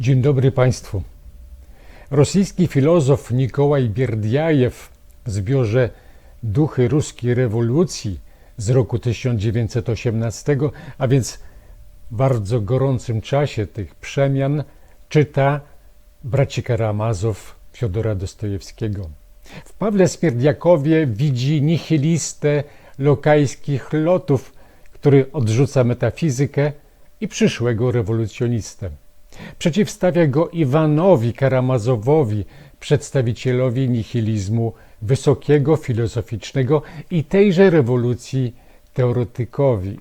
Dzień dobry Państwu. Rosyjski filozof Nikołaj Bierdiajew w zbiorze Duchy ruskiej rewolucji z roku 1918, a więc w bardzo gorącym czasie tych przemian, czyta Braci Karamazow Fiodora Dostojewskiego. W Pawle Smierdziakowie widzi nihilistę lokajskich lotów, który odrzuca metafizykę i przyszłego rewolucjonistę. Przeciwstawia go Iwanowi Karamazowowi, przedstawicielowi nihilizmu wysokiego, filozoficznego i tejże rewolucji teoretykowi.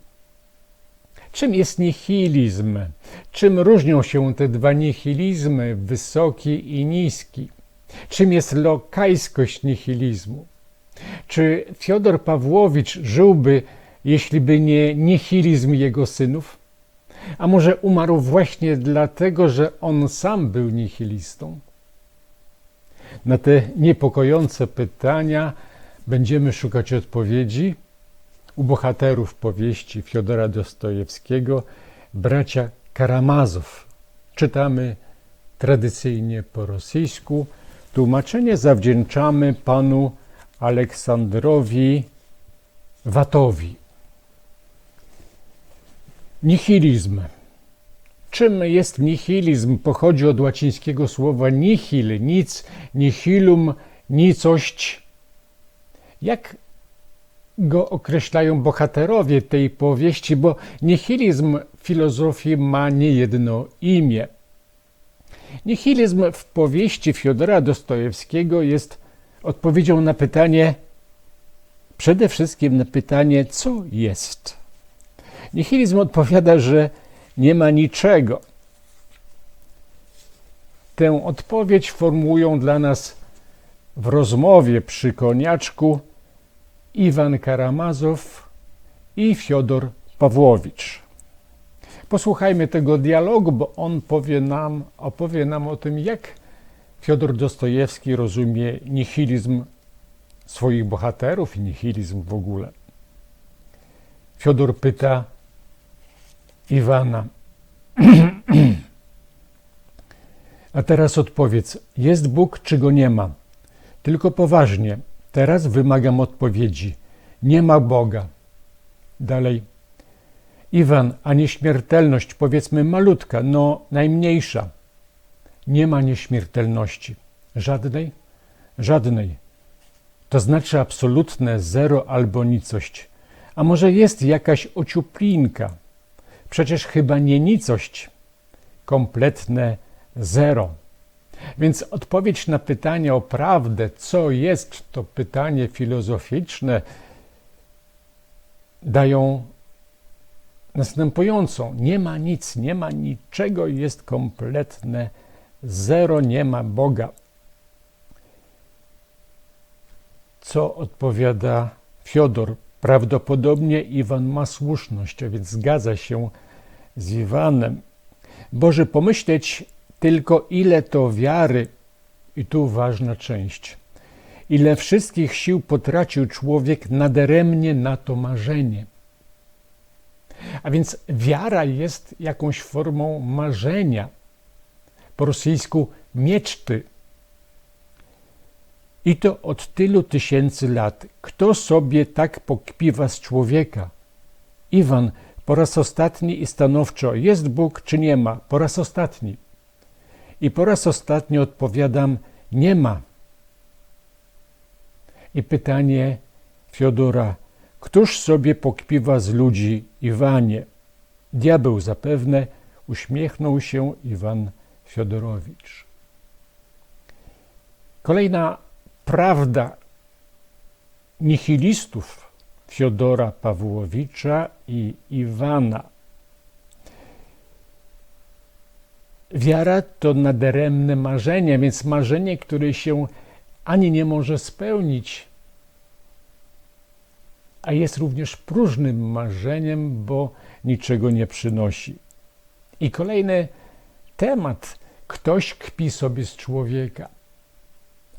Czym jest nihilizm? Czym różnią się te dwa nihilizmy, wysoki i niski? Czym jest lokajskość nihilizmu? Czy Fiodor Pawłowicz żyłby, jeśli by nie nihilizm jego synów? A może umarł właśnie dlatego, że on sam był nihilistą? Na te niepokojące pytania będziemy szukać odpowiedzi u bohaterów powieści Fiodora Dostojewskiego, bracia Karamazow. Czytamy tradycyjnie po rosyjsku. Tłumaczenie zawdzięczamy panu Aleksandrowi Watowi. Nihilizm. Czym jest nihilizm? Pochodzi od łacińskiego słowa nihil, nic, nihilum, nicość. Jak go określają bohaterowie tej powieści? Bo nihilizm w filozofii ma niejedno imię. Nihilizm w powieści Fiodora Dostojewskiego jest odpowiedzią na pytanie, przede wszystkim na pytanie, co jest. Nihilizm odpowiada, że nie ma niczego. Tę odpowiedź formułują dla nas w rozmowie przy koniaczku Iwan Karamazow i Fiodor Pawłowicz. Posłuchajmy tego dialogu, bo on opowie nam o tym, jak Fiodor Dostojewski rozumie nihilizm swoich bohaterów i nihilizm w ogóle. Fiodor pyta Iwana: a teraz odpowiedz, jest Bóg czy go nie ma? Tylko poważnie, teraz wymagam odpowiedzi. Nie ma Boga. Dalej. Iwan, a nieśmiertelność, powiedzmy malutka, no najmniejsza. Nie ma nieśmiertelności. Żadnej? Żadnej. To znaczy absolutne zero albo nicość. A może jest jakaś ociuplinka? Przecież chyba nie nicość, kompletne zero. Więc odpowiedź na pytanie o prawdę, co jest to pytanie filozoficzne, dają następującą. Nie ma nic, nie ma niczego, jest kompletne zero, nie ma Boga. Co odpowiada Fiodor? Prawdopodobnie Iwan ma słuszność, a więc zgadza się z Iwanem. Boże, pomyśleć tylko, ile to wiary, i tu ważna część, ile wszystkich sił potracił człowiek nadaremnie na to marzenie. A więc wiara jest jakąś formą marzenia, po rosyjsku mieczty. I to od tylu tysięcy lat. Kto sobie tak pokpiwa z człowieka? Iwan, po raz ostatni i stanowczo, jest Bóg czy nie ma? Po raz ostatni. I po raz ostatni odpowiadam, nie ma. I pytanie Fiodora, któż sobie pokpiwa z ludzi? Iwanie. Diabeł zapewne, uśmiechnął się Iwan Fiodorowicz. Kolejna prawda nihilistów Fiodora Pawłowicza i Iwana. Wiara to nadaremne marzenie, więc marzenie, które się ani nie może spełnić, a jest również próżnym marzeniem, bo niczego nie przynosi. I kolejny temat. Ktoś kpi sobie z człowieka.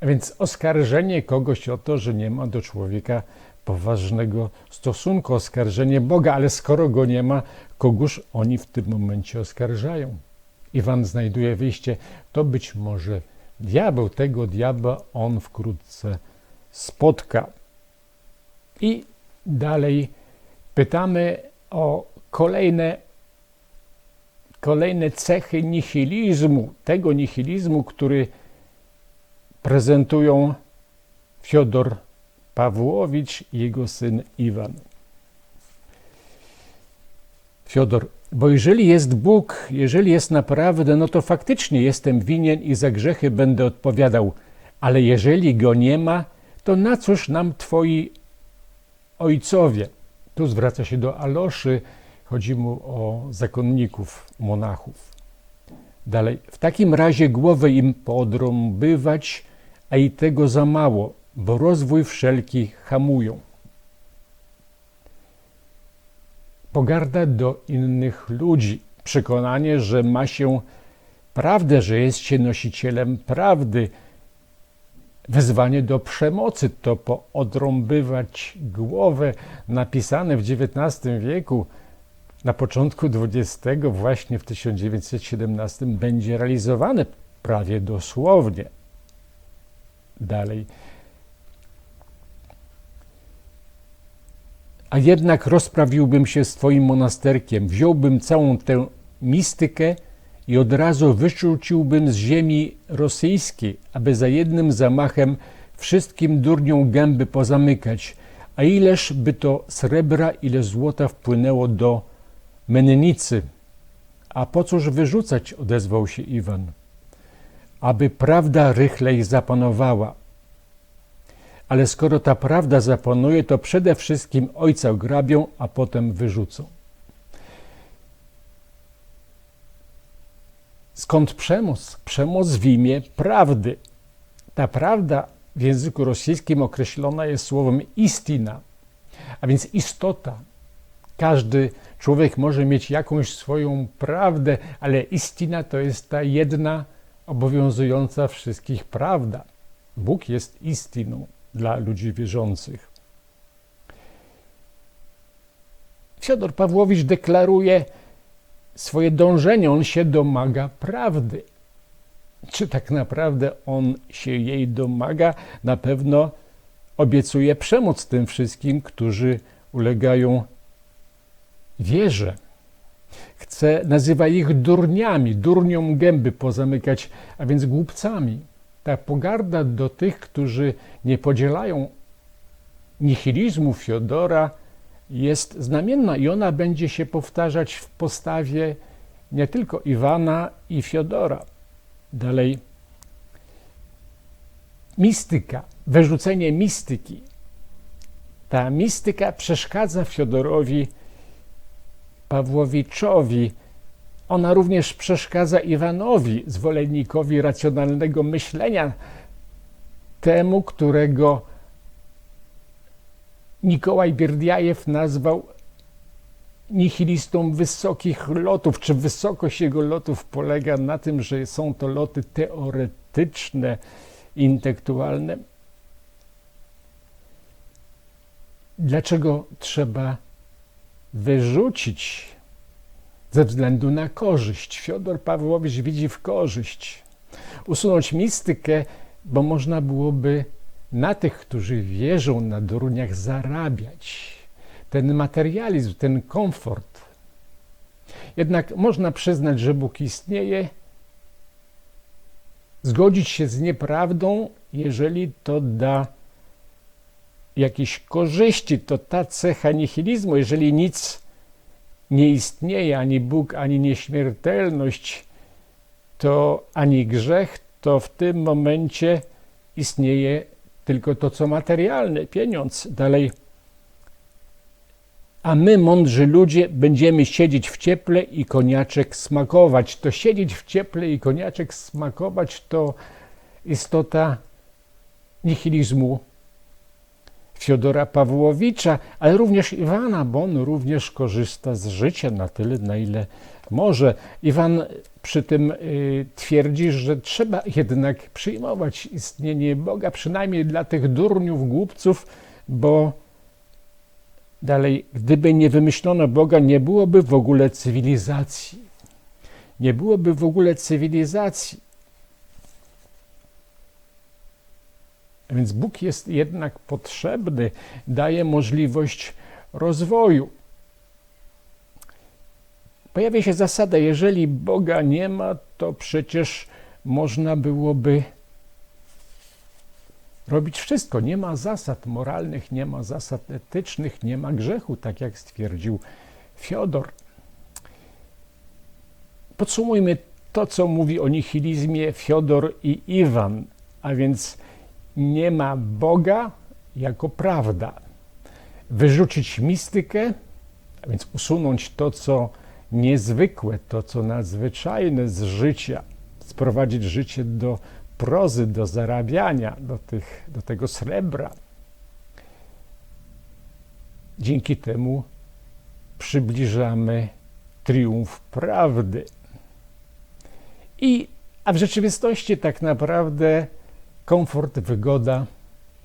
A więc oskarżenie kogoś o to, że nie ma do człowieka poważnego stosunku, oskarżenie Boga, ale skoro go nie ma, kogóż oni w tym momencie oskarżają? Iwan znajduje wyjście, to być może diabeł, tego diabła on wkrótce spotka. I dalej pytamy o kolejne cechy nihilizmu, tego nihilizmu, który prezentują Fiodor Pawłowicz i jego syn Iwan. Fiodor, bo jeżeli jest Bóg, jeżeli jest naprawdę, no to faktycznie jestem winien i za grzechy będę odpowiadał, ale jeżeli Go nie ma, to na cóż nam Twoi ojcowie? Tu zwraca się do Aloszy, chodzi mu o zakonników, monachów. Dalej, w takim razie głowę im podrąbywać, a i tego za mało, bo rozwój wszelki hamują. Pogarda do innych ludzi, przekonanie, że ma się prawdę, że jest się nosicielem prawdy, wezwanie do przemocy, to poodrąbywać głowę, napisane w XIX wieku, na początku XX, właśnie w 1917, będzie realizowane prawie dosłownie. Dalej. A jednak rozprawiłbym się z Twoim monasterkiem, wziąłbym całą tę mistykę i od razu wyrzuciłbym z ziemi rosyjskiej, aby za jednym zamachem wszystkim durniom gęby pozamykać. A ileż by to srebra, ile złota wpłynęło do mennicy. A po cóż wyrzucać, odezwał się Iwan. Aby prawda rychlej zapanowała. Ale skoro ta prawda zapanuje, to przede wszystkim ojca ograbią, a potem wyrzucą. Skąd przemoc? Przemoc w imię prawdy. Ta prawda w języku rosyjskim określona jest słowem istina, a więc istota. Każdy człowiek może mieć jakąś swoją prawdę, ale istina to jest ta jedna obowiązująca wszystkich prawda. Bóg jest istiną dla ludzi wierzących. Fiodor Pawłowicz deklaruje swoje dążenie, on się domaga prawdy. Czy tak naprawdę on się jej domaga? Na pewno obiecuje przemoc tym wszystkim, którzy ulegają wierze. Nazywa ich durniami, durniom gęby pozamykać, a więc głupcami. Ta pogarda do tych, którzy nie podzielają nihilizmu Fiodora, jest znamienna i ona będzie się powtarzać w postawie nie tylko Iwana i Fiodora. Dalej, mistyka, wyrzucenie mistyki. Ta mistyka przeszkadza Fiodorowi Pawłowiczowi. Ona również przeszkadza Iwanowi, zwolennikowi racjonalnego myślenia, temu, którego Nikołaj Bierdiajew nazwał nihilistą wysokich lotów, czy wysokość jego lotów polega na tym, że są to loty teoretyczne, intelektualne. Dlaczego trzeba wyrzucić? Ze względu na korzyść. Fiodor Pawłowicz widzi w korzyść. Usunąć mistykę, bo można byłoby na tych, którzy wierzą, na durniach zarabiać. Ten materializm, ten komfort. Jednak można przyznać, że Bóg istnieje, zgodzić się z nieprawdą, jeżeli to da jakieś korzyści. To ta cecha nihilizmu, jeżeli nic nie istnieje, ani Bóg, ani nieśmiertelność, to ani grzech, to w tym momencie istnieje tylko to, co materialne, pieniądz. Dalej. A my, mądrzy ludzie, będziemy siedzieć w cieple i koniaczek smakować. To siedzieć w cieple i koniaczek smakować to istota nihilizmu Fiodora Pawłowicza, ale również Iwana, bo on również korzysta z życia na tyle, na ile może. Iwan przy tym twierdzi, że trzeba jednak przyjmować istnienie Boga, przynajmniej dla tych durniów, głupców, bo dalej, gdyby nie wymyślono Boga, nie byłoby w ogóle cywilizacji. nie byłoby w ogóle cywilizacji. A więc Bóg jest jednak potrzebny, daje możliwość rozwoju. Pojawia się zasada, jeżeli Boga nie ma, to przecież można byłoby robić wszystko. Nie ma zasad moralnych, nie ma zasad etycznych, nie ma grzechu, tak jak stwierdził Fiodor. Podsumujmy to, co mówi o nihilizmie Fiodor i Iwan, a więc nie ma Boga jako prawda. Wyrzucić mistykę, a więc usunąć to, co niezwykłe, to, co nadzwyczajne z życia, sprowadzić życie do prozy, do zarabiania, do tego srebra. Dzięki temu przybliżamy triumf prawdy. A w rzeczywistości tak naprawdę komfort, wygoda,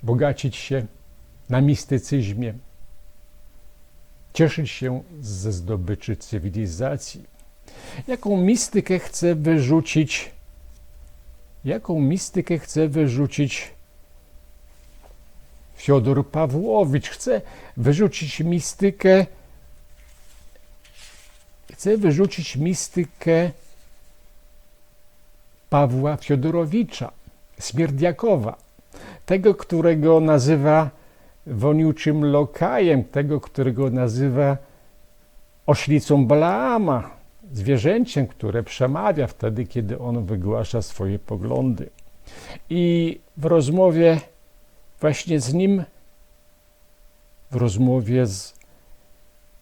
bogacić się na mistycyzmie, cieszyć się ze zdobyczy cywilizacji. Jaką mistykę chce wyrzucić Fiodor Pawłowicz? Chce wyrzucić mistykę Pawła Fiodorowicza, Smierdiakowa, tego, którego nazywa woniuczym lokajem, tego, którego nazywa oślicą Balaama, zwierzęciem, które przemawia wtedy, kiedy on wygłasza swoje poglądy. I w rozmowie właśnie z nim, w rozmowie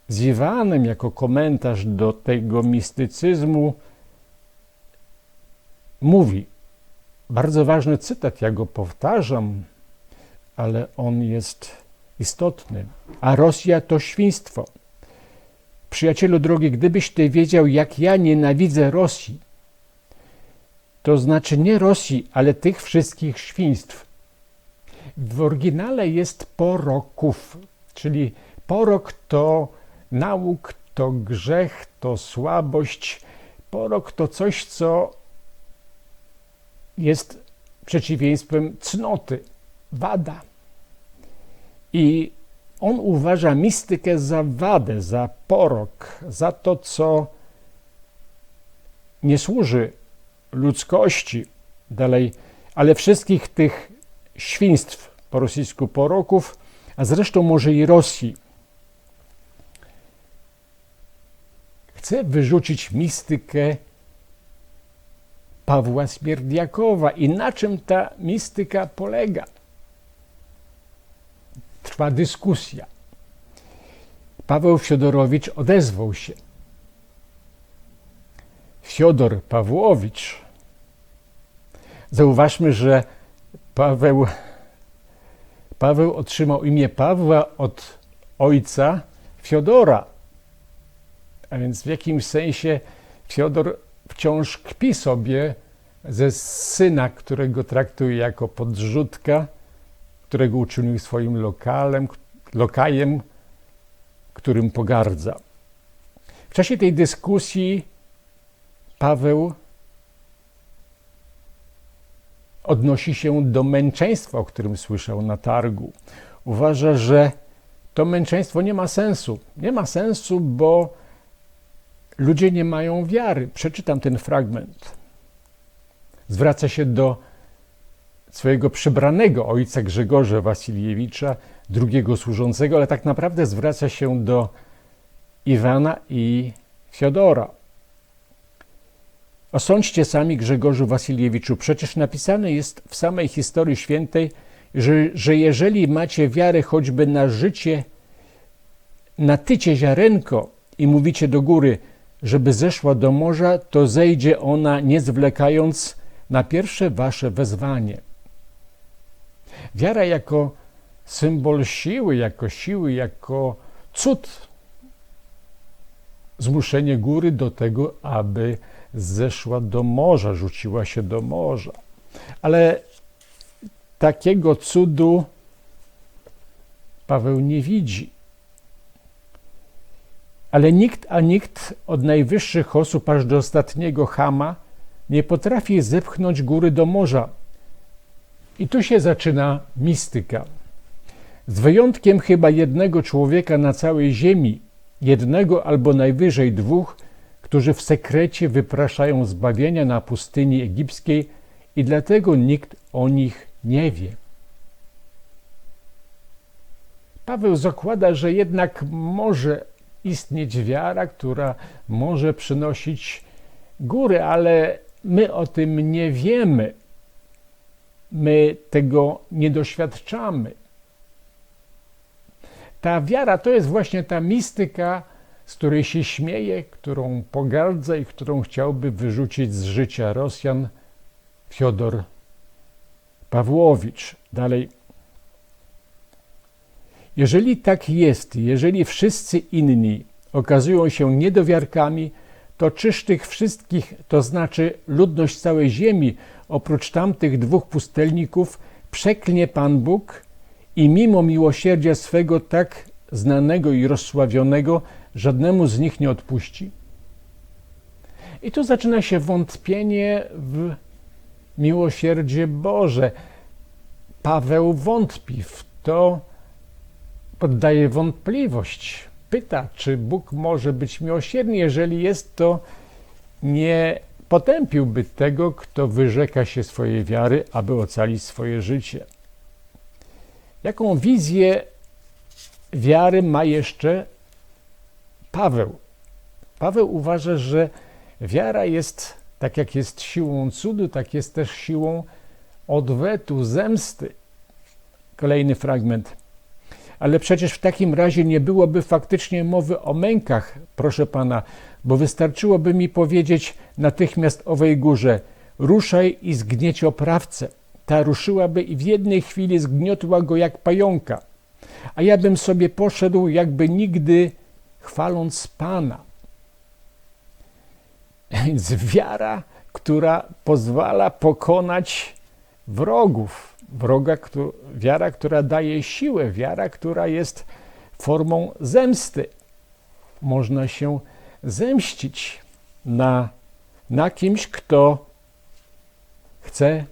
z Iwanem, jako komentarz do tego mistycyzmu, mówi, bardzo ważny cytat, ja go powtarzam, ale on jest istotny. A Rosja to świństwo. Przyjacielu drogi, gdybyś ty wiedział, jak ja nienawidzę Rosji, to znaczy nie Rosji, ale tych wszystkich świństw. W oryginale jest poroków, czyli porok to nauk, to grzech, to słabość. Porok to coś, co jest przeciwieństwem cnoty, wada. I on uważa mistykę za wadę, za porok, za to, co nie służy ludzkości. Dalej, ale wszystkich tych świństw, po rosyjsku poroków, a zresztą może i Rosji. Chce wyrzucić mistykę Pawła Smierdiakowa. I na czym ta mistyka polega? Trwa dyskusja. Paweł Fiodorowicz odezwał się. Fiodor Pawłowicz. Zauważmy, że Paweł otrzymał imię Pawła od ojca Fiodora. A więc w jakimś sensie Fiodor wciąż kpi sobie ze syna, którego traktuje jako podrzutka, którego uczynił swoim lokajem, którym pogardza. W czasie tej dyskusji Paweł odnosi się do męczeństwa, o którym słyszał na targu. Uważa, że to męczeństwo nie ma sensu. Nie ma sensu, bo ludzie nie mają wiary. Przeczytam ten fragment. Zwraca się do swojego przybranego ojca Grzegorza Wasiliewicza, drugiego służącego, ale tak naprawdę zwraca się do Iwana i Fiodora. Osądźcie sami, Grzegorzu Wasiliewiczu, przecież napisane jest w samej historii świętej, że jeżeli macie wiarę choćby na tycie ziarenko i mówicie do góry, żeby zeszła do morza, to zejdzie ona, nie zwlekając na pierwsze wasze wezwanie. Wiara jako symbol siły, jako cud. Zmuszenie góry do tego, aby zeszła do morza, rzuciła się do morza. Ale takiego cudu Paweł nie widzi. Ale nikt od najwyższych osób aż do ostatniego chama nie potrafi zepchnąć góry do morza. I tu się zaczyna mistyka. Z wyjątkiem chyba jednego człowieka na całej ziemi, jednego albo najwyżej dwóch, którzy w sekrecie wypraszają zbawienia na pustyni egipskiej i dlatego nikt o nich nie wie. Paweł zakłada, że jednak może istnieć wiara, która może przynosić góry, ale my o tym nie wiemy. My tego nie doświadczamy. Ta wiara to jest właśnie ta mistyka, z której się śmieje, którą pogardza i którą chciałby wyrzucić z życia Rosjan Fiodor Pawłowicz. Dalej. Jeżeli tak jest, jeżeli wszyscy inni okazują się niedowiarkami, to czyż tych wszystkich, to znaczy ludność całej ziemi, oprócz tamtych dwóch pustelników, przeklnie Pan Bóg i mimo miłosierdzia swego tak znanego i rozsławionego, żadnemu z nich nie odpuści? I tu zaczyna się wątpienie w miłosierdzie Boże. Paweł wątpi w to, poddaje wątpliwość. Pyta, czy Bóg może być miłosierny. Jeżeli jest, to nie potępiłby tego, kto wyrzeka się swojej wiary, aby ocalić swoje życie. Jaką wizję wiary ma jeszcze Paweł? Paweł uważa, że wiara jest, tak jak jest siłą cudu, tak jest też siłą odwetu, zemsty. Kolejny fragment. Ale przecież w takim razie nie byłoby faktycznie mowy o mękach, proszę Pana, bo wystarczyłoby mi powiedzieć natychmiast owej górze: ruszaj i zgnieć oprawcę. Ta ruszyłaby i w jednej chwili zgniotła go jak pająka, a ja bym sobie poszedł jakby nigdy, chwaląc Pana. Więc wiara, która pozwala pokonać wrogów. Wiara, która daje siłę, wiara, która jest formą zemsty. Można się zemścić na kimś, kto chce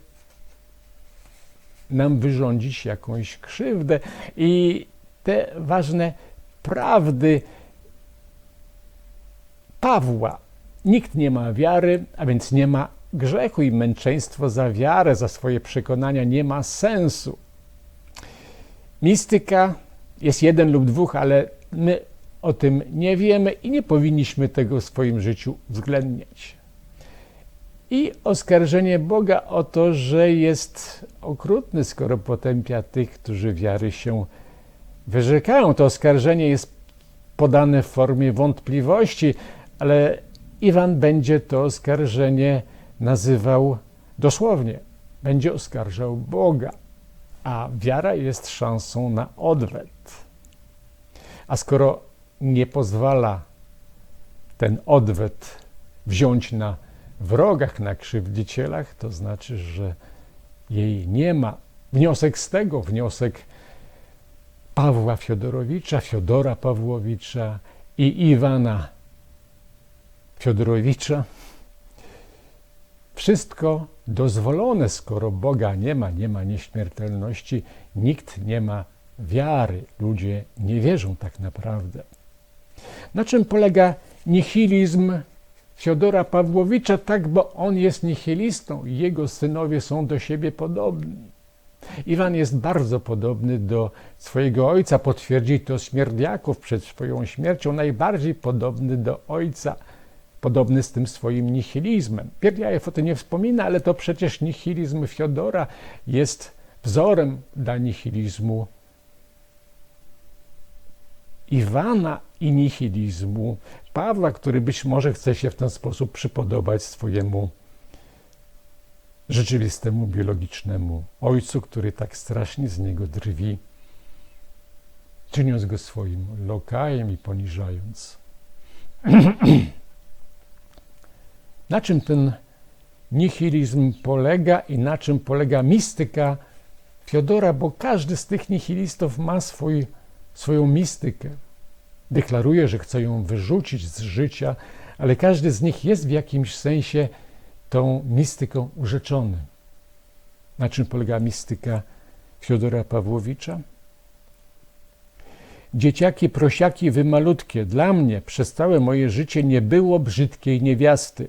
nam wyrządzić jakąś krzywdę. I te ważne prawdy Pawła. Nikt nie ma wiary, a więc nie ma grzechu, i męczeństwo za wiarę, za swoje przekonania nie ma sensu. Mistyka jest jeden lub dwóch, ale my o tym nie wiemy i nie powinniśmy tego w swoim życiu uwzględniać. I oskarżenie Boga o to, że jest okrutny, skoro potępia tych, którzy wiary się wyrzekają. To oskarżenie jest podane w formie wątpliwości, ale Iwan będzie to oskarżenie nazywał dosłownie. Będzie oskarżał Boga, a wiara jest szansą na odwet. A skoro nie pozwala ten odwet wziąć na wrogach, na krzywdzicielach, to znaczy, że jej nie ma. Wniosek Pawła Fiodorowicza, Fiodora Pawłowicza i Iwana Fiodorowicza. Wszystko dozwolone, skoro Boga nie ma nieśmiertelności, nikt nie ma wiary. Ludzie nie wierzą tak naprawdę. Na czym polega nihilizm Fiodora Pawłowicza? Tak, bo on jest nihilistą i jego synowie są do siebie podobni. Iwan jest bardzo podobny do swojego ojca. Potwierdzi to Śmierdiaków przed swoją śmiercią. Najbardziej podobny do ojca. Podobny z tym swoim nihilizmem. Pierdiajew o tym nie wspomina, ale to przecież nihilizm Fiodora jest wzorem dla nihilizmu Iwana i nihilizmu Pawła, który być może chce się w ten sposób przypodobać swojemu rzeczywistemu, biologicznemu ojcu, który tak strasznie z niego drwi, czyniąc go swoim lokajem i poniżając. Na czym ten nihilizm polega i na czym polega mistyka Fiodora? Bo każdy z tych nihilistów ma swoją mistykę. deklaruje, że chce ją wyrzucić z życia, ale każdy z nich jest w jakimś sensie tą mistyką urzeczony. Na czym polega mistyka Fiodora Pawłowicza? Dzieciaki, prosiaki, wy malutkie, dla mnie przez całe moje życie nie było brzydkiej niewiasty.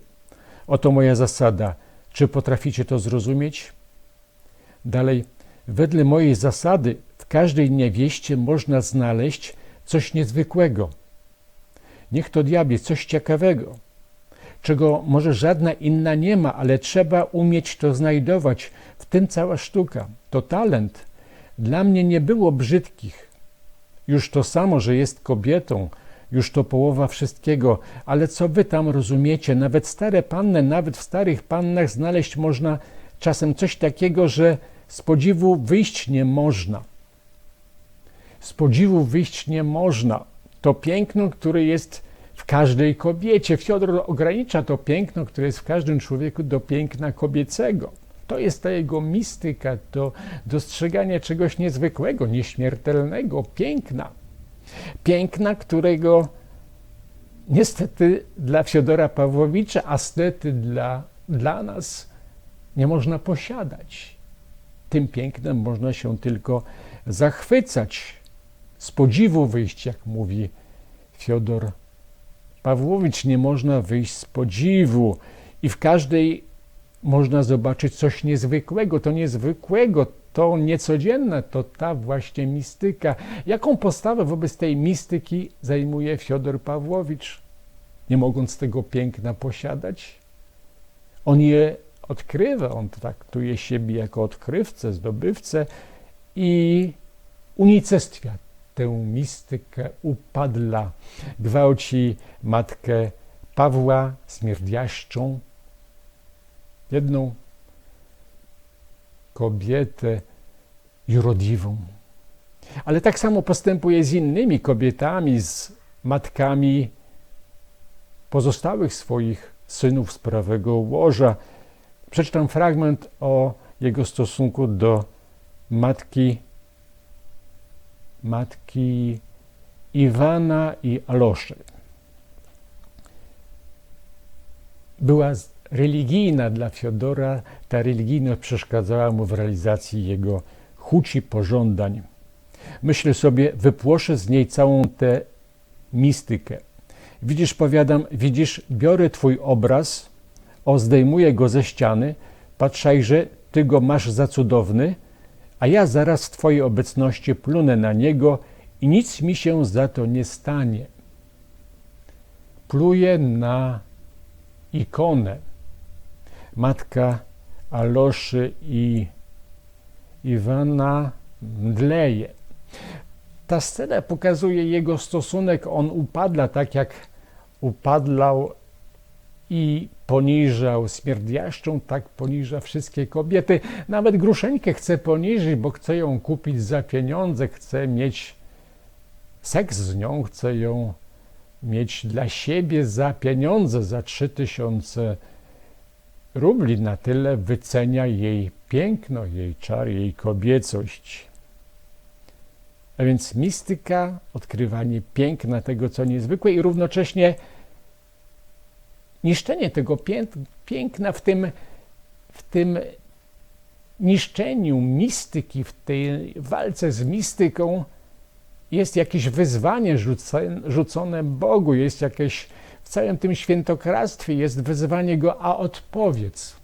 Oto moja zasada. Czy potraficie to zrozumieć? Dalej, wedle mojej zasady w każdej niewieście można znaleźć coś niezwykłego. Niech to diabie, coś ciekawego, czego może żadna inna nie ma, ale trzeba umieć to znajdować. W tym cała sztuka. To talent. Dla mnie nie było brzydkich. Już to samo, że jest kobietą, już to połowa wszystkiego, ale co wy tam rozumiecie? Nawet stare panny, nawet w starych pannach znaleźć można czasem coś takiego, że z podziwu wyjść nie można. Z podziwu wyjść nie można. To piękno, które jest w każdej kobiecie. Fiodor ogranicza to piękno, które jest w każdym człowieku, do piękna kobiecego. To jest ta jego mistyka, to dostrzeganie czegoś niezwykłego, nieśmiertelnego, piękna. Piękna, którego niestety dla Fiodora Pawłowicza, a stety dla nas nie można posiadać. Tym pięknem można się tylko zachwycać, z podziwu wyjść, jak mówi Fiodor Pawłowicz. Nie można wyjść z podziwu i w każdej można zobaczyć coś niezwykłego. To niezwykłego, to niecodzienne, to ta właśnie mistyka. Jaką postawę wobec tej mistyki zajmuje Fiodor Pawłowicz, nie mogąc tego piękna posiadać? On je odkrywa, on traktuje siebie jako odkrywcę, zdobywcę i unicestwia tę mistykę, upadla, gwałci matkę Pawła Smierdziaszczą, jedną kobietę jurodliwą. Ale tak samo postępuje z innymi kobietami, z matkami pozostałych swoich synów z prawego łoża. Przeczytam fragment o jego stosunku do matki Iwana i Aloszy. Była religijna dla Fiodora, ta religijność przeszkadzała mu w realizacji jego chuci pożądań. Myślę sobie, wypłoszę z niej całą tę mistykę. Widzisz, powiadam, widzisz, biorę twój obraz, zdejmuję go ze ściany, patrzajże, ty go masz za cudowny, a ja zaraz w twojej obecności plunę na niego i nic mi się za to nie stanie. Pluję na ikonę. Matka Aloszy i Iwana mdleje. Ta scena pokazuje jego stosunek. On upadla tak, jak upadlał i poniżał Smierdziaszczą, tak poniża wszystkie kobiety. Nawet Gruszeńkę chce poniżyć, bo chce ją kupić za pieniądze, chce mieć seks z nią, chce ją mieć dla siebie za pieniądze, za 3000 rubli. Na tyle wycenia jej piękno, jej czar, jej kobiecość. A więc mistyka, odkrywanie piękna, tego co niezwykłe i równocześnie niszczenie tego piękna w tym niszczeniu mistyki, w tej walce z mistyką jest jakieś wyzwanie rzucone Bogu, jest jakieś w całym tym świętokradztwie jest wezwanie Go, a odpowiedz.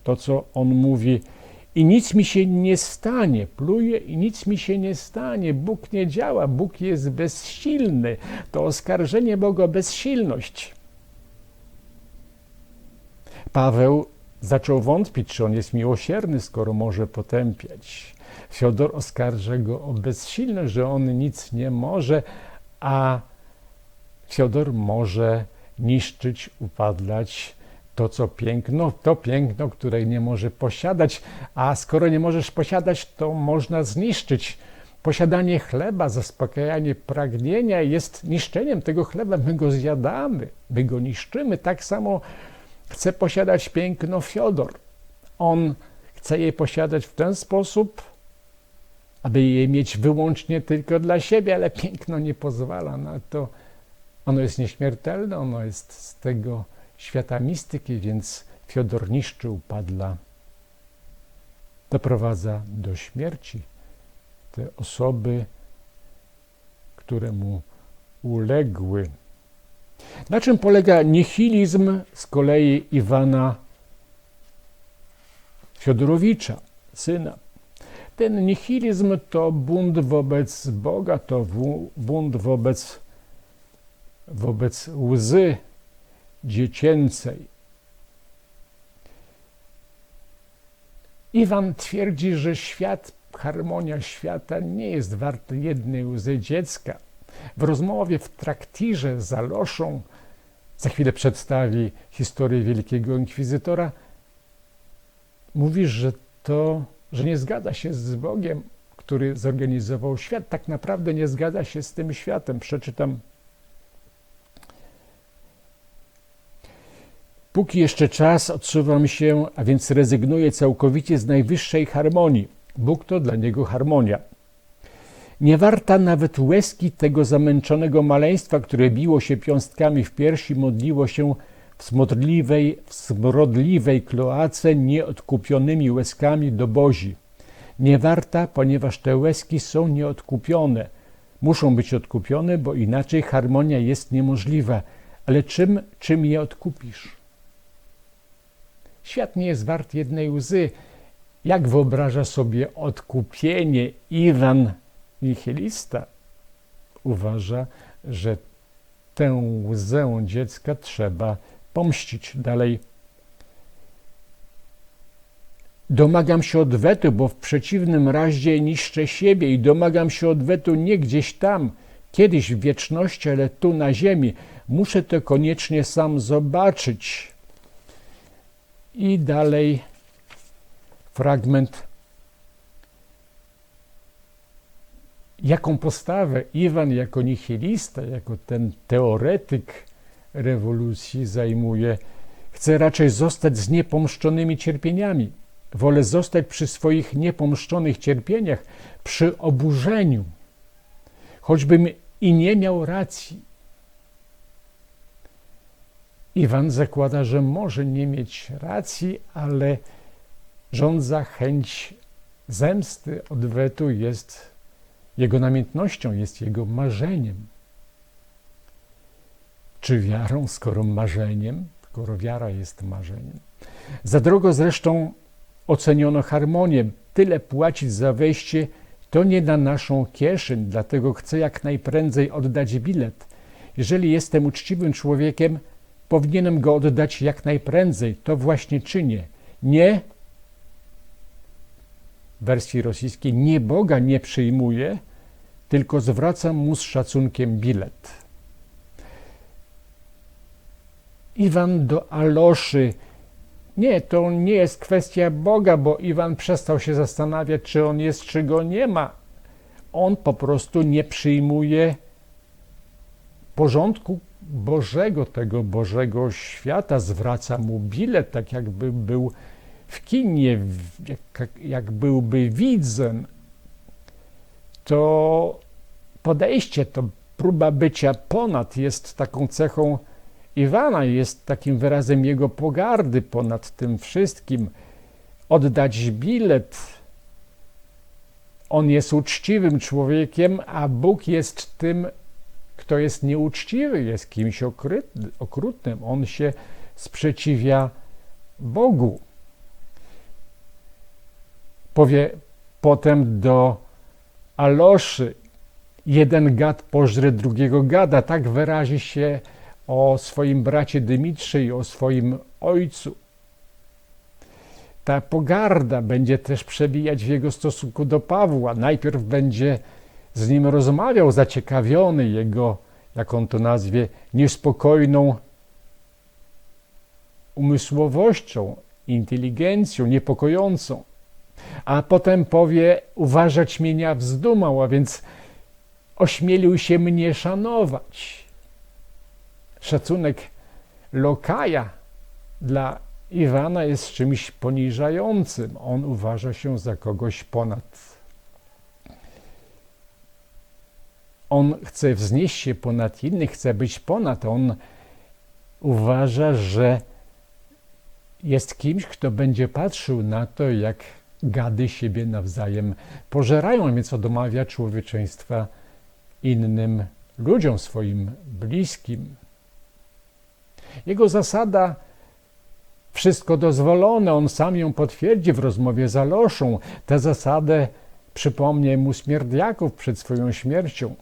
To, co On mówi, i nic mi się nie stanie, pluje i nic mi się nie stanie, Bóg nie działa, Bóg jest bezsilny. To oskarżenie Boga o bezsilność. Paweł zaczął wątpić, czy on jest miłosierny, skoro może potępiać. Fiodor oskarża go o bezsilność, że on nic nie może, a Fiodor może niszczyć, upadlać to piękno, które nie może posiadać, a skoro nie możesz posiadać, to można zniszczyć. Posiadanie chleba, zaspokajanie pragnienia jest niszczeniem tego chleba. My go zjadamy, my go niszczymy. Tak samo chce posiadać piękno Fiodor. On chce je posiadać w ten sposób, aby je mieć wyłącznie tylko dla siebie, ale piękno nie pozwala na to. Ono jest nieśmiertelne, ono jest z tego świata mistyki, więc Fiodor niszczy upadla, doprowadza do śmierci te osoby, które mu uległy. Na czym polega nihilizm z kolei Iwana Fiodorowicza, syna? Ten nihilizm to bunt wobec Boga, to bunt wobec łzy dziecięcej. Iwan twierdzi, że harmonia świata nie jest warta jednej łzy dziecka. W rozmowie w traktirze z Aloszą, za chwilę przedstawi historię wielkiego inkwizytora, mówi, że nie zgadza się z Bogiem, który zorganizował świat. Tak naprawdę nie zgadza się z tym światem. Przeczytam. Póki jeszcze czas, odsuwam się, a więc rezygnuję całkowicie z najwyższej harmonii. Bóg to dla niego harmonia. Nie warta nawet łezki tego zamęczonego maleństwa, które biło się piąstkami w piersi, modliło się w smrodliwej kloace nieodkupionymi łezkami do Bozi. Nie warta, ponieważ te łezki są nieodkupione. Muszą być odkupione, bo inaczej harmonia jest niemożliwa. Ale czym je odkupisz? Świat nie jest wart jednej łzy. Jak wyobraża sobie odkupienie Iwan nihilista? Uważa, że tę łzę dziecka trzeba pomścić. Dalej. Domagam się odwetu, bo w przeciwnym razie niszczę siebie i domagam się odwetu nie gdzieś tam, kiedyś w wieczności, ale tu na ziemi. Muszę to koniecznie sam zobaczyć. I dalej fragment. Jaką postawę Iwan jako nihilista, jako ten teoretyk rewolucji zajmuje? Chce raczej zostać z niepomszczonymi cierpieniami. Wolę zostać przy swoich niepomszczonych cierpieniach, przy oburzeniu, choćbym i nie miał racji. Iwan zakłada, że może nie mieć racji, ale żądza chęć zemsty, odwetu jest jego namiętnością, jest jego marzeniem. Czy wiarą, skoro marzeniem, skoro wiara jest marzeniem? Za drogo zresztą oceniono harmonię. Tyle płacić za wejście to nie na naszą kieszeń, dlatego chcę jak najprędzej oddać bilet. Jeżeli jestem uczciwym człowiekiem, powinienem go oddać jak najprędzej. To właśnie czynię. Nie, w wersji rosyjskiej, nie Boga nie przyjmuję, tylko zwracam mu z szacunkiem bilet. Iwan do Aloszy. Nie, to nie jest kwestia Boga, bo Iwan przestał się zastanawiać, czy on jest, czy go nie ma. On po prostu nie przyjmuje porządku Bożego, tego Bożego świata. Zwraca mu bilet, tak jakby był w kinie, jak byłby widzem. To podejście, to próba bycia ponad jest taką cechą Iwana, jest takim wyrazem jego pogardy ponad tym wszystkim. Oddać bilet. On jest uczciwym człowiekiem, a Bóg jest tym, kto jest nieuczciwy, jest kimś okrutnym. On się sprzeciwia Bogu. Powie potem do Aloszy: jeden gad pożre drugiego gada. Tak wyrazi się o swoim bracie Dymitrze i o swoim ojcu. Ta pogarda będzie też przebijać w jego stosunku do Pawła. Najpierw będzie z nim rozmawiał, zaciekawiony jego, jak on to nazwie, niespokojną umysłowością, inteligencją, niepokojącą. A potem powie: uważać mnie wzdumał, a więc ośmielił się mnie szanować. Szacunek lokaja dla Iwana jest czymś poniżającym. On uważa się za kogoś ponad. On chce wznieść się ponad innych, chce być ponad. On uważa, że jest kimś, kto będzie patrzył na to, jak gady siebie nawzajem pożerają, więc odmawia człowieczeństwa innym ludziom, swoim bliskim. Jego zasada wszystko dozwolone, on sam ją potwierdzi w rozmowie z Aloszą. Tę zasadę przypomnie mu Śmierdziaków przed swoją śmiercią.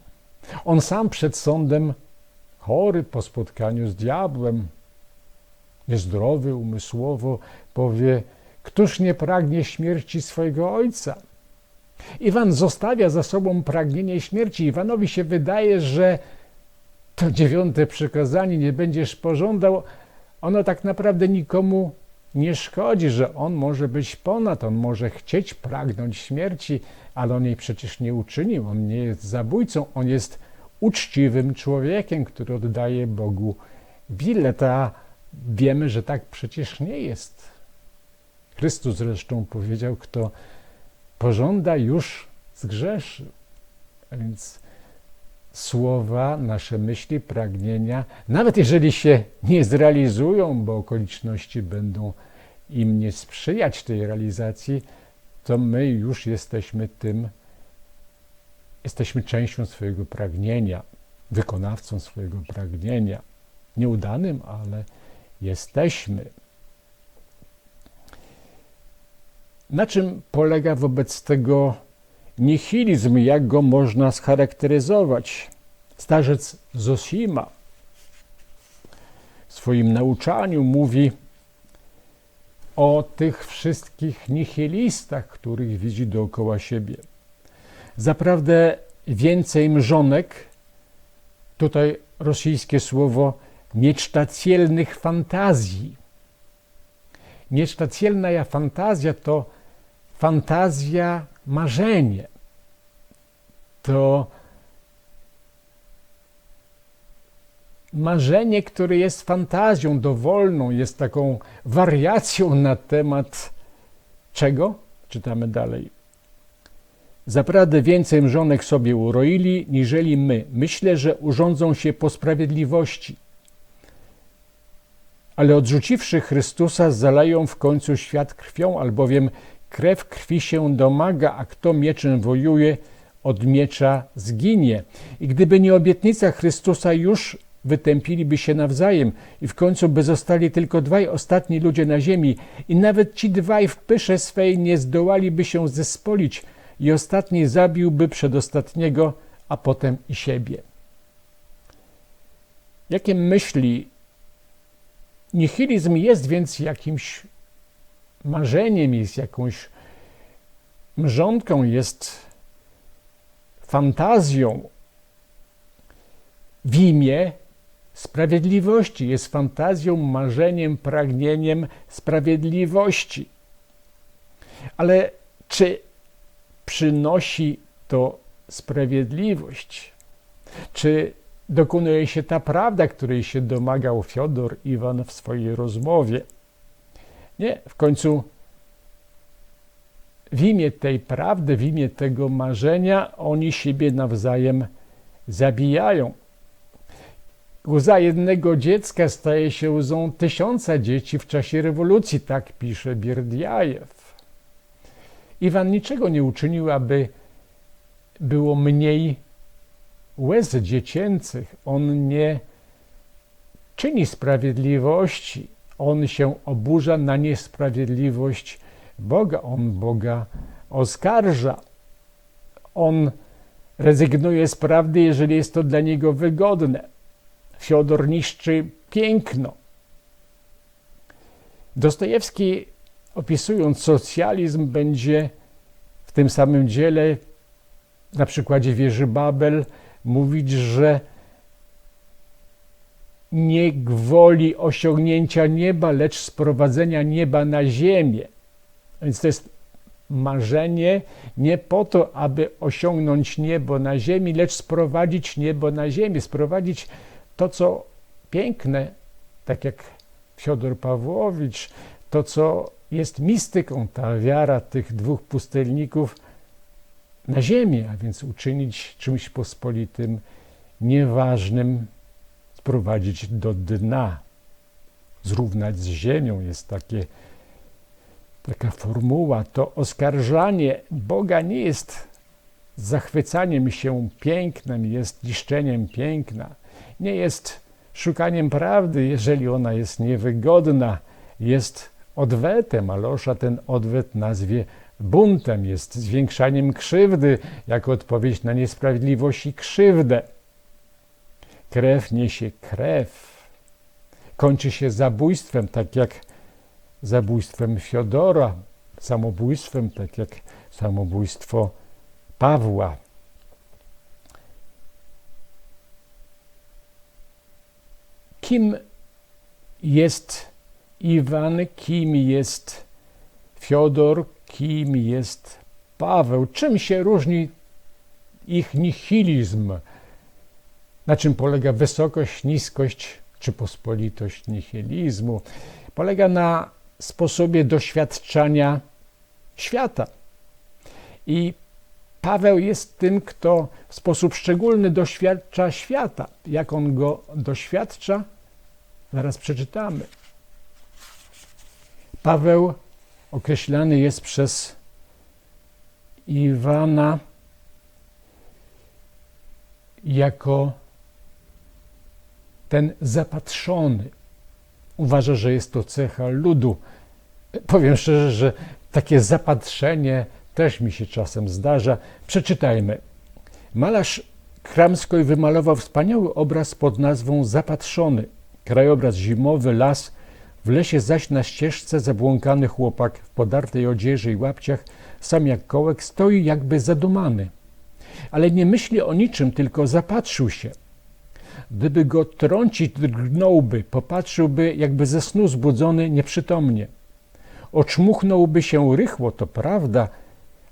On sam przed sądem, chory po spotkaniu z diabłem, niezdrowy umysłowo, powie: któż nie pragnie śmierci swojego ojca? Iwan zostawia za sobą pragnienie śmierci. Iwanowi się wydaje, że to 9. przykazanie, nie będziesz pożądał, ono tak naprawdę nikomu nie szkodzi, że on może być ponad, on może chcieć, pragnąć śmierci, ale on jej przecież nie uczynił. On nie jest zabójcą, on jest uczciwym człowiekiem, który oddaje Bogu bilet, a wiemy, że tak przecież nie jest. Chrystus zresztą powiedział: kto pożąda, już zgrzeszy. A więc słowa, nasze myśli, pragnienia, nawet jeżeli się nie zrealizują, bo okoliczności będą im nie sprzyjać tej realizacji, to my już jesteśmy częścią swojego pragnienia, wykonawcą swojego pragnienia. Nieudanym, ale jesteśmy. Na czym polega wobec tego nihilizm? Jak go można scharakteryzować? Starzec Zosima w swoim nauczaniu mówi o tych wszystkich nihilistach, których widzi dookoła siebie. Zaprawdę więcej mrzonek, tutaj rosyjskie słowo, niecztacielnych fantazji. Niecztacielna fantazja to fantazja, marzenie. To marzenie, które jest fantazją dowolną, jest taką wariacją na temat czego? Czytamy dalej. Zaprawdę więcej mrzonek sobie uroili, niżeli my. Myślę, że urządzą się po sprawiedliwości. Ale odrzuciwszy Chrystusa, zalają w końcu świat krwią, albowiem krew krwi się domaga, a kto mieczem wojuje, od miecza zginie. I gdyby nie obietnica Chrystusa, już wytępiliby się nawzajem i w końcu by zostali tylko 2 ostatni ludzie na ziemi i nawet ci 2 w pysze swej nie zdołaliby się zespolić i ostatni zabiłby przedostatniego, a potem i siebie. Jakie myśli? Nihilizm jest więc jakimś marzeniem, jest jakąś mrzonką, jest fantazją w imię sprawiedliwości, jest fantazją, marzeniem, pragnieniem sprawiedliwości. Ale czy przynosi to sprawiedliwość? Czy dokonuje się ta prawda, której się domagał Fiodor Iwan w swojej rozmowie? Nie, w końcu w imię tej prawdy, w imię tego marzenia oni siebie nawzajem zabijają. Łza jednego dziecka staje się łzą 1000 dzieci w czasie rewolucji, tak pisze Bierdiajew. Iwan niczego nie uczynił, aby było mniej łez dziecięcych. On nie czyni sprawiedliwości. On się oburza na niesprawiedliwość Boga. On Boga oskarża. On rezygnuje z prawdy, jeżeli jest to dla niego wygodne. Fiodor niszczy piękno. Dostojewski, opisując socjalizm, będzie w tym samym dziele, na przykładzie wieży Babel, mówić, że nie gwoli osiągnięcia nieba, lecz sprowadzenia nieba na ziemię. Więc to jest marzenie nie po to, aby osiągnąć niebo na ziemi, lecz sprowadzić niebo na ziemię, sprowadzić to, co piękne, tak jak Fiodor Pawłowicz, to, co jest mistyką, ta wiara tych 2 pustelników, na ziemię, a więc uczynić czymś pospolitym, nieważnym, sprowadzić do dna, zrównać z ziemią. Jest taka formuła. To oskarżanie Boga nie jest zachwycaniem się pięknem, jest niszczeniem piękna. Nie jest szukaniem prawdy, jeżeli ona jest niewygodna. Jest odwetem, a Losza ten odwet nazwie buntem. Jest zwiększaniem krzywdy, jako odpowiedź na niesprawiedliwość i krzywdę. Krew niesie krew. Kończy się zabójstwem, tak jak zabójstwem Fiodora, samobójstwem, tak jak samobójstwo Pawła. Kim jest Iwan, kim jest Fiodor, kim jest Paweł? Czym się różni ich nihilizm? Na czym polega wysokość, niskość czy pospolitość nihilizmu? Polega na sposobie doświadczania świata. I Paweł jest tym, kto w sposób szczególny doświadcza świata. Jak on go doświadcza? Zaraz przeczytamy. Paweł określany jest przez Iwana jako ten zapatrzony. Uważa, że jest to cecha ludu. Powiem szczerze, że takie zapatrzenie też mi się czasem zdarza. Przeczytajmy. Malarz Kramskoj wymalował wspaniały obraz pod nazwą Zapatrzony. Krajobraz zimowy, las. W lesie zaś na ścieżce zabłąkany chłopak w podartej odzieży i łapciach, sam jak kołek, stoi jakby zadumany. Ale nie myśli o niczym, tylko zapatrzył się. Gdyby go trącić, drgnąłby, popatrzyłby jakby ze snu zbudzony nieprzytomnie. Oczmuchnąłby się rychło, to prawda,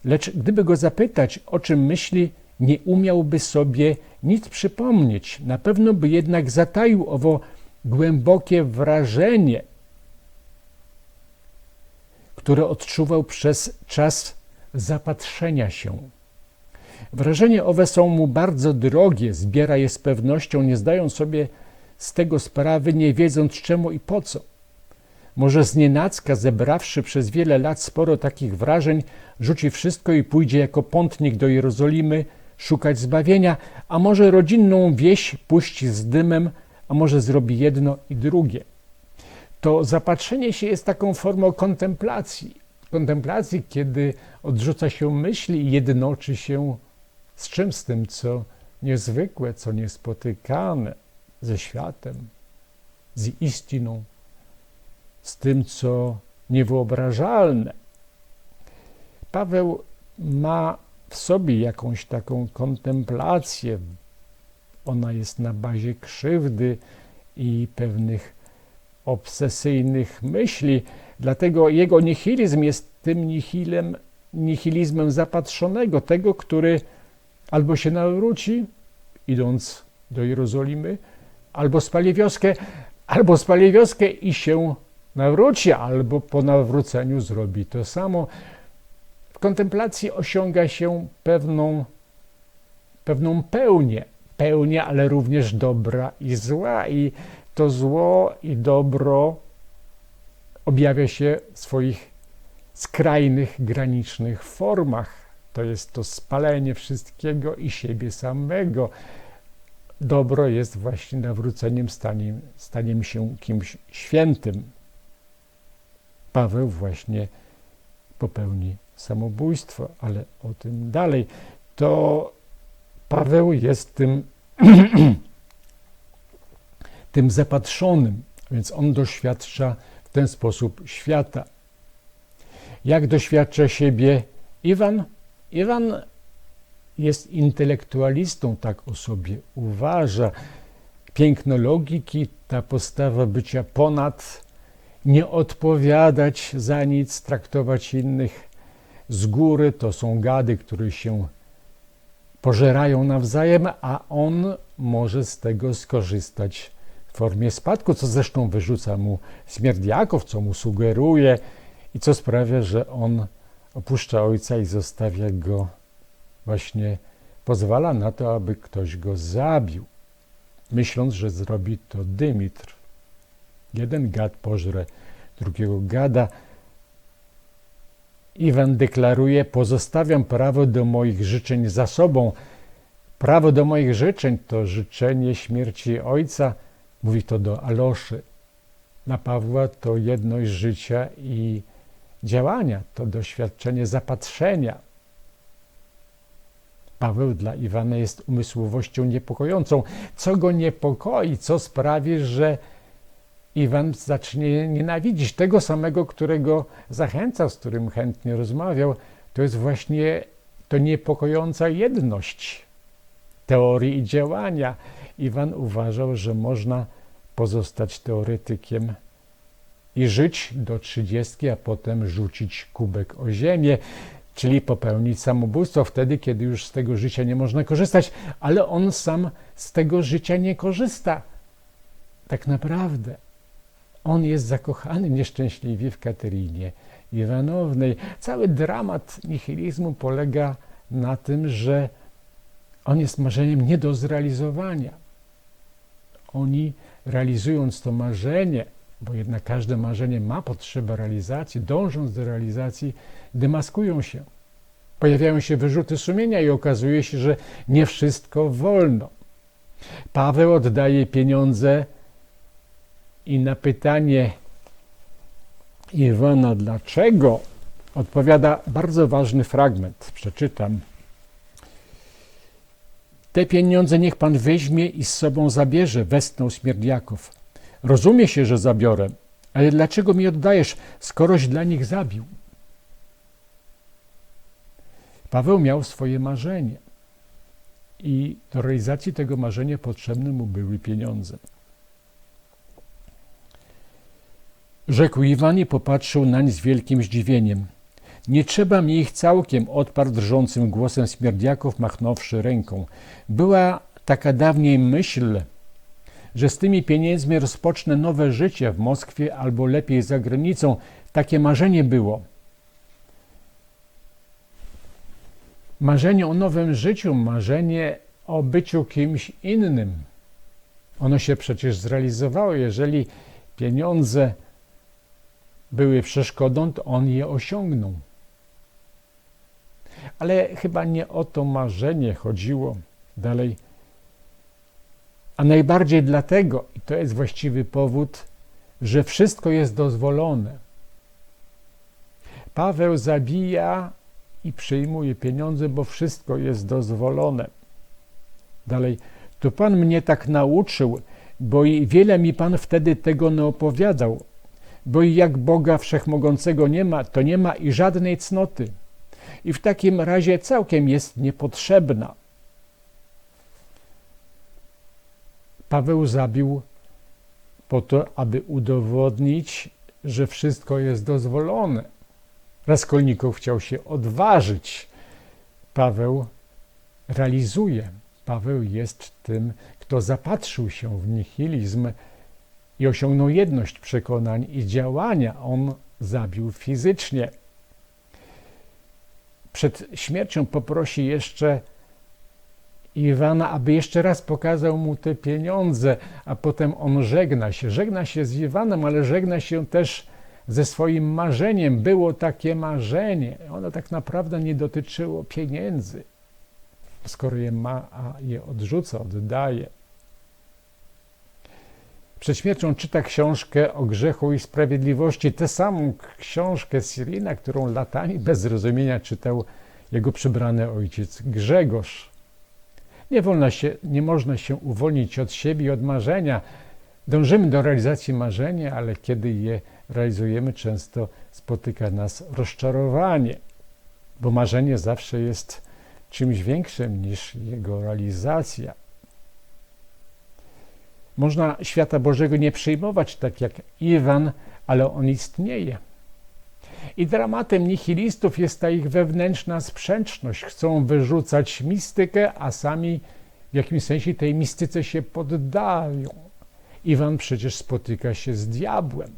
lecz gdyby go zapytać, o czym myśli, nie umiałby sobie nic przypomnieć. Na pewno by jednak zataił owo głębokie wrażenie, które odczuwał przez czas zapatrzenia się. Wrażenia owe są mu bardzo drogie, zbiera je z pewnością, nie zdając sobie z tego sprawy, nie wiedząc czemu i po co. Może znienacka, zebrawszy przez wiele lat sporo takich wrażeń, rzuci wszystko i pójdzie jako pątnik do Jerozolimy szukać zbawienia, a może rodzinną wieś puści z dymem, a może zrobi jedno i drugie. To zapatrzenie się jest taką formą kontemplacji. Kontemplacji, kiedy odrzuca się myśli i jednoczy się z czym? Z tym, co niezwykłe, co niespotykane, ze światem, z istiną, z tym, co niewyobrażalne. Paweł ma w sobie jakąś taką kontemplację. Ona jest na bazie krzywdy i pewnych obsesyjnych myśli. Dlatego jego nihilizm jest tym nihilizmem zapatrzonego, tego, który albo się nawróci, idąc do Jerozolimy, albo spali wioskę i się nawróci, albo po nawróceniu zrobi to samo. W kontemplacji osiąga się pewną pełnię, ale również dobra i zła. I to zło i dobro objawia się w swoich skrajnych, granicznych formach. To jest to spalenie wszystkiego i siebie samego. Dobro jest właśnie nawróceniem, staniem się kimś świętym. Paweł właśnie popełni samobójstwo, ale o tym dalej. To Paweł jest tym zapatrzonym, więc on doświadcza w ten sposób świata. Jak doświadcza siebie Iwan? Iwan jest intelektualistą, tak o sobie uważa. Piękno logiki, ta postawa bycia ponad, nie odpowiadać za nic, traktować innych z góry, to są gady, które się pożerają nawzajem, a on może z tego skorzystać w formie spadku, co zresztą wyrzuca mu Śmierdiakow, co mu sugeruje i co sprawia, że on opuszcza ojca i zostawia go właśnie pozwala na to, aby ktoś go zabił, myśląc, że zrobi to Dymitr. Jeden gad pożre drugiego gada. Iwan deklaruje: pozostawiam prawo do moich życzeń za sobą. Prawo do moich życzeń to życzenie śmierci ojca. Mówi to do Aloszy. Dla Pawła to jedność życia i działania, to doświadczenie zapatrzenia. Paweł dla Iwana jest umysłowością niepokojącą. Co go niepokoi, co sprawi, że Iwan zacznie nienawidzić tego samego, którego zachęcał, z którym chętnie rozmawiał, to jest właśnie to niepokojąca jedność teorii i działania. Iwan uważał, że można pozostać teoretykiem i żyć do 30, a potem rzucić kubek o ziemię, czyli popełnić samobójstwo wtedy, kiedy już z tego życia nie można korzystać, ale on sam z tego życia nie korzysta. Tak naprawdę on jest zakochany nieszczęśliwie w Katerynie Iwanownej. Cały dramat nihilizmu polega na tym, że on jest marzeniem nie do zrealizowania. Oni, realizując to marzenie, bo jednak każde marzenie ma potrzebę realizacji, dążąc do realizacji, demaskują się. Pojawiają się wyrzuty sumienia i okazuje się, że nie wszystko wolno. Paweł oddaje pieniądze i na pytanie Iwana dlaczego odpowiada bardzo ważny fragment. Przeczytam. Te pieniądze niech pan weźmie i z sobą zabierze, westchnął Śmierdziaków. Rozumie się, że zabiorę, ale dlaczego mi oddajesz, skoroś dla nich zabił? Paweł miał swoje marzenie i do realizacji tego marzenia potrzebne mu były pieniądze. Rzekł Iwan i popatrzył nań z wielkim zdziwieniem. Nie trzeba mi ich całkiem, odparł drżącym głosem Śmierdziaków, machnąwszy ręką. Była taka dawniej myśl, że z tymi pieniędzmi rozpocznę nowe życie w Moskwie albo lepiej za granicą. Takie marzenie było. Marzenie o nowym życiu, marzenie o byciu kimś innym. Ono się przecież zrealizowało. Jeżeli pieniądze były przeszkodą, to on je osiągnął. Ale chyba nie o to marzenie chodziło dalej. A najbardziej dlatego, i to jest właściwy powód, że wszystko jest dozwolone. Paweł zabija i przyjmuje pieniądze, bo wszystko jest dozwolone. Dalej, to Pan mnie tak nauczył, bo i wiele mi Pan wtedy tego nie opowiadał, bo i jak Boga Wszechmogącego nie ma, to nie ma i żadnej cnoty. I w takim razie całkiem jest niepotrzebna. Paweł zabił po to, aby udowodnić, że wszystko jest dozwolone. Raskolnikow chciał się odważyć. Paweł realizuje. Paweł jest tym, kto zapatrzył się w nihilizm i osiągnął jedność przekonań i działania. On zabił fizycznie. Przed śmiercią poprosi jeszcze Iwana, aby jeszcze raz pokazał mu te pieniądze, a potem on żegna się. Żegna się z Iwanem, ale żegna się też ze swoim marzeniem. Było takie marzenie. Ono tak naprawdę nie dotyczyło pieniędzy. Skoro je ma, a je odrzuca, oddaje. Przed śmiercią czyta książkę o grzechu i sprawiedliwości, tę samą książkę Cyrila, którą latami bez zrozumienia czytał jego przybrany ojciec Grzegorz. Nie można się uwolnić od siebie i od marzenia. Dążymy do realizacji marzenia, ale kiedy je realizujemy, często spotyka nas rozczarowanie, bo marzenie zawsze jest czymś większym niż jego realizacja. Można świata Bożego nie przyjmować tak jak Iwan, ale on istnieje. I dramatem nihilistów jest ta ich wewnętrzna sprzeczność. Chcą wyrzucać mistykę, a sami w jakimś sensie tej mistyce się poddają. Iwan przecież spotyka się z diabłem.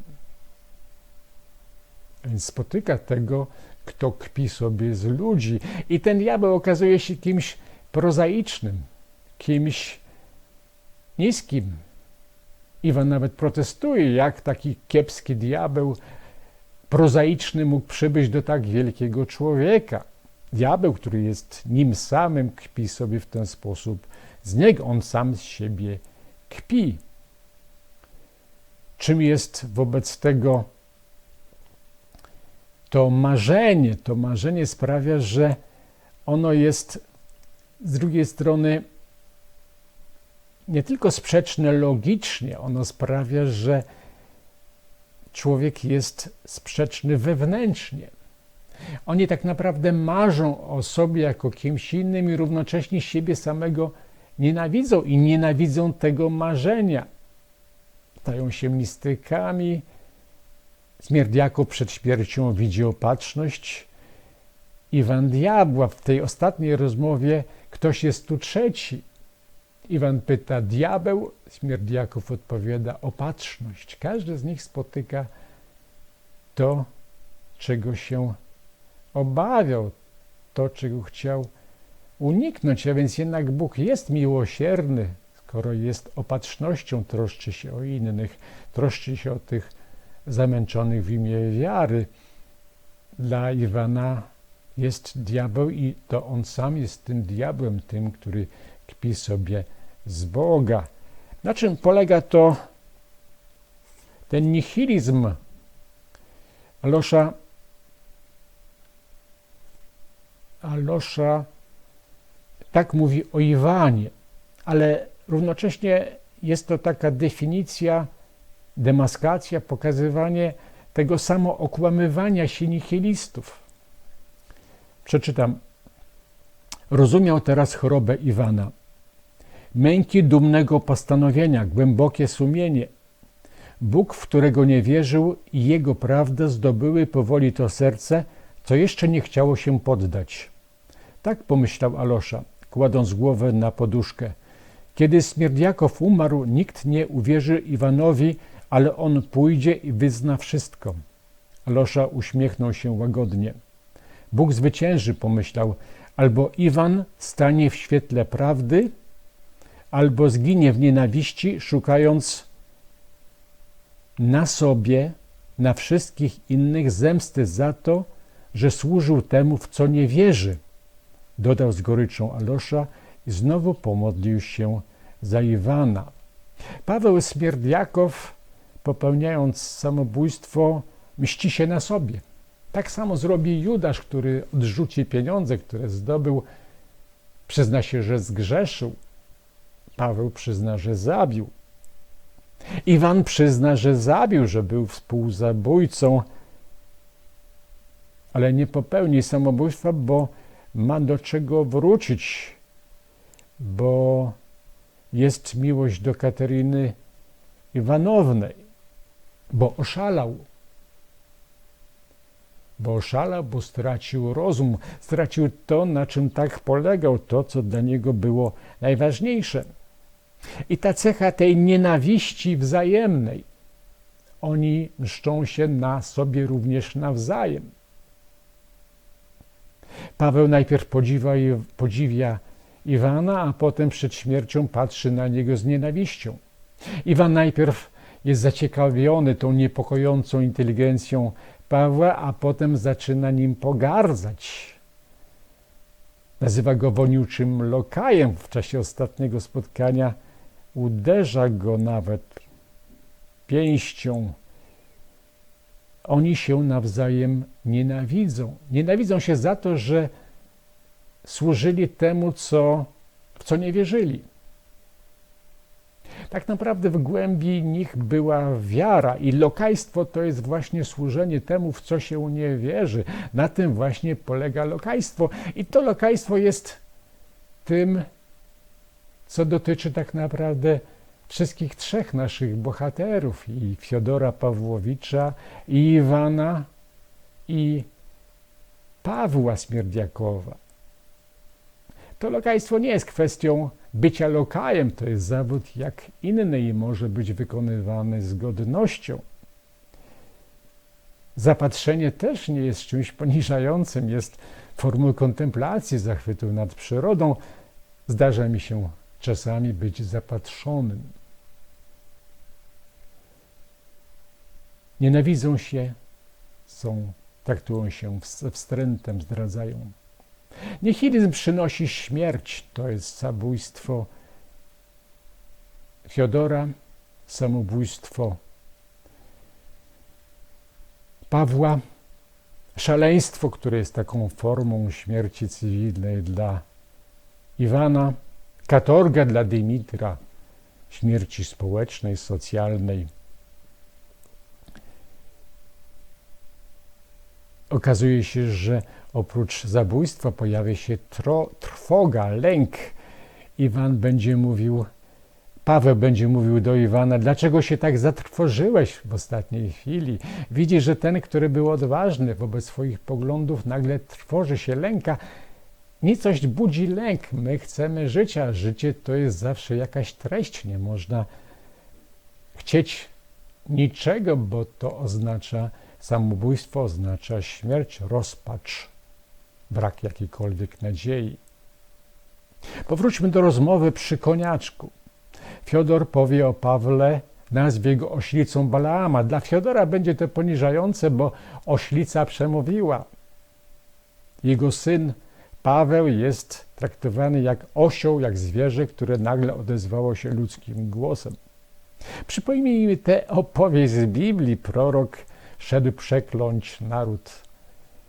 Więc spotyka tego, kto kpi sobie z ludzi. I ten diabeł okazuje się kimś prozaicznym, kimś niskim. Iwan nawet protestuje, jak taki kiepski diabeł prozaiczny mógł przybyć do tak wielkiego człowieka. Diabeł, który jest nim samym, kpi sobie w ten sposób z niego. On sam z siebie kpi. Czym jest wobec tego to marzenie? To marzenie sprawia, że ono jest z drugiej strony nie tylko sprzeczne logicznie, ono sprawia, że człowiek jest sprzeczny wewnętrznie. Oni tak naprawdę marzą o sobie jako kimś innym i równocześnie siebie samego nienawidzą i nienawidzą tego marzenia. Stają się mistykami. Śmierdziako przed śmiercią widzi opatrzność. Iwan diabła. W tej ostatniej rozmowie ktoś jest tu trzeci. Iwan pyta diabeł, Śmierdziaków odpowiada opatrzność. Każdy z nich spotyka to, czego się obawiał, to, czego chciał uniknąć. A więc jednak Bóg jest miłosierny, skoro jest opatrznością, troszczy się o innych, troszczy się o tych zamęczonych w imię wiary. Dla Iwana jest diabeł i to on sam jest tym diabłem, tym, który kpi sobie z Boga. Na czym polega to ten nihilizm Alosza tak mówi o Iwanie, ale równocześnie jest to taka definicja, demaskacja, pokazywanie tego samo okłamywania się nihilistów. Przeczytam. Rozumiał teraz chorobę Iwana. Męki dumnego postanowienia, głębokie sumienie. Bóg, w którego nie wierzył, i jego prawda zdobyły powoli to serce, co jeszcze nie chciało się poddać. Tak pomyślał Alosza, kładąc głowę na poduszkę. Kiedy Śmierdziakow umarł, nikt nie uwierzy Iwanowi, ale on pójdzie i wyzna wszystko. Alosza uśmiechnął się łagodnie. Bóg zwycięży, pomyślał, albo Iwan stanie w świetle prawdy, albo zginie w nienawiści, szukając na sobie, na wszystkich innych zemsty za to, że służył temu, w co nie wierzy. Dodał z goryczą Alosza i znowu pomodlił się za Iwana. Paweł Śmierdziakow, popełniając samobójstwo, mści się na sobie. Tak samo zrobi Judasz, który odrzuci pieniądze, które zdobył, przyzna się, że zgrzeszył. Paweł przyzna, że zabił. Iwan przyzna, że zabił, że był współzabójcą, ale nie popełni samobójstwa, bo ma do czego wrócić, bo jest miłość do Kateryny Iwanownej, bo oszalał, bo stracił rozum, stracił to, na czym tak polegał, to, co dla niego było najważniejsze. I ta cecha tej nienawiści wzajemnej, oni mszczą się na sobie również nawzajem. Paweł najpierw podziwia Iwana, a potem przed śmiercią patrzy na niego z nienawiścią. Iwan najpierw jest zaciekawiony tą niepokojącą inteligencją Pawła, a potem zaczyna nim pogardzać. Nazywa go woniuczym lokajem. W czasie ostatniego spotkania uderza go nawet pięścią. Oni się nawzajem nienawidzą. Nienawidzą się za to, że służyli temu, w co nie wierzyli. Tak naprawdę w głębi nich była wiara i lokajstwo to jest właśnie służenie temu, w co się nie wierzy. Na tym właśnie polega lokajstwo. I to lokajstwo jest tym, co dotyczy tak naprawdę wszystkich trzech naszych bohaterów, i Fiodora Pawłowicza, i Iwana, i Pawła Śmierdziakowa. To lokajstwo nie jest kwestią bycia lokajem, to jest zawód jak inny i może być wykonywany z godnością. Zapatrzenie też nie jest czymś poniżającym, jest formą kontemplacji, zachwytu nad przyrodą. Zdarza mi się czasami być zapatrzonym. Nienawidzą się, traktują się ze wstrętem, zdradzają. Nihilizm przynosi śmierć, to jest zabójstwo Fiodora, samobójstwo Pawła, szaleństwo, które jest taką formą śmierci cywilnej dla Iwana, katorga dla Dymitra, śmierci społecznej, socjalnej. Okazuje się, że oprócz zabójstwa pojawia się trwoga, lęk. Paweł będzie mówił do Iwana, dlaczego się tak zatrwożyłeś w ostatniej chwili? Widzi, że ten, który był odważny wobec swoich poglądów, nagle trwoży się, lęka. Nicość budzi lęk. My chcemy życia. Życie to jest zawsze jakaś treść. Nie można chcieć niczego, bo to oznacza samobójstwo, oznacza śmierć, rozpacz, brak jakiejkolwiek nadziei. Powróćmy do rozmowy przy koniaczku. Fiodor powie o Pawle, nazwie go oślicą Balaama. Dla Fiodora będzie to poniżające, bo oślica przemówiła. Jego syn Paweł jest traktowany jak osioł, jak zwierzę, które nagle odezwało się ludzkim głosem. Przypomnijmy tę opowieść z Biblii. Prorok szedł przekląć naród.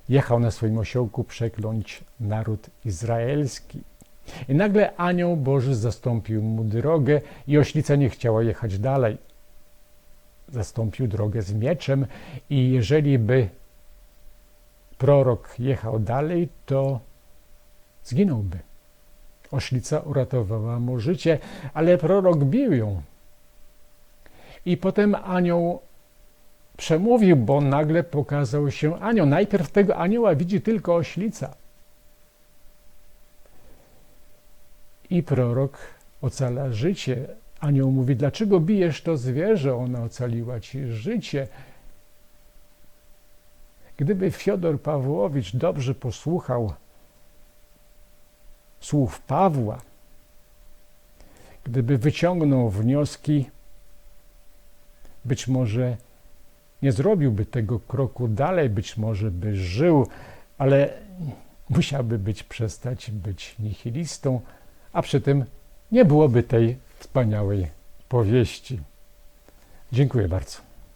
Jechał na swoim osiołku przekląć naród izraelski. I nagle anioł Boży zastąpił mu drogę i oślica nie chciała jechać dalej. Zastąpił drogę z mieczem i jeżeli by prorok jechał dalej, to zginąłby. Oślica uratowała mu życie, ale prorok bił ją. I potem anioł przemówił, bo nagle pokazał się anioł. Najpierw tego anioła widzi tylko oślica. I prorok ocala życie. Anioł mówi, dlaczego bijesz to zwierzę? Ona ocaliła ci życie. Gdyby Fiodor Pawłowicz dobrze posłuchał słów Pawła, gdyby wyciągnął wnioski, być może nie zrobiłby tego kroku dalej, być może by żył, ale musiałby przestać być nihilistą, a przy tym nie byłoby tej wspaniałej powieści. Dziękuję bardzo.